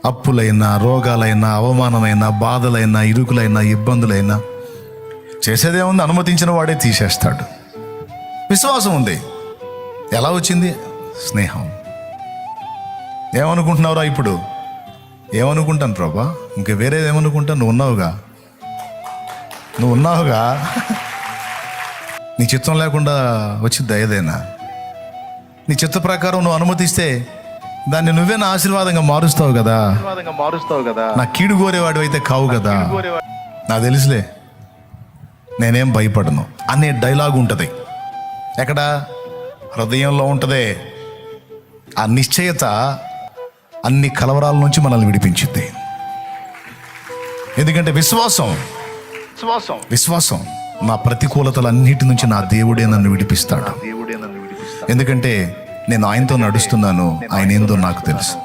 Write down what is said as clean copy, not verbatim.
అప్పులైనా, రోగాలైనా, అవమానమైనా, బాధలైనా, ఇరుకులైనా, ఇబ్బందులైనా చేసేదేముంది, అనుమతించిన వాడే తీసేస్తాడు. విశ్వాసం ఉంది. ఎలా వచ్చింది? స్నేహం. ఏమనుకుంటున్నావురా ఇప్పుడు? ఏమనుకుంటాను ప్రభా, ఇంక వేరేది ఏమనుకుంటాను? నువ్వు ఉన్నావుగా. నీ చిత్తం లేకుండా వచ్చింది ఏదైనా. నీ చిత్త ప్రకారం నువ్వు అనుమతిస్తే దాన్ని నువ్వే నా ఆశీర్వాదంగా మారుస్తావు కదా. నా కీడు కోరేవాడు అయితే కావు కదా. నాకు తెలుసులే, నేనేం భయపడను అనే డైలాగ్ ఉంటుంది. ఎక్కడ? హృదయంలో ఉంటుంది. ఆ నిశ్చయత అన్ని కలవరాల నుంచి మనల్ని విడిపించింది. ఎందుకంటే విశ్వాసం నా ప్రతికూలతలన్నిటి నుంచి నా దేవుడే నన్ను విడిపిస్తాడు. ఎందుకంటే నేను ఆయనతో నడుస్తున్నాను, ఆయన ఏందో నాకు తెలుసు.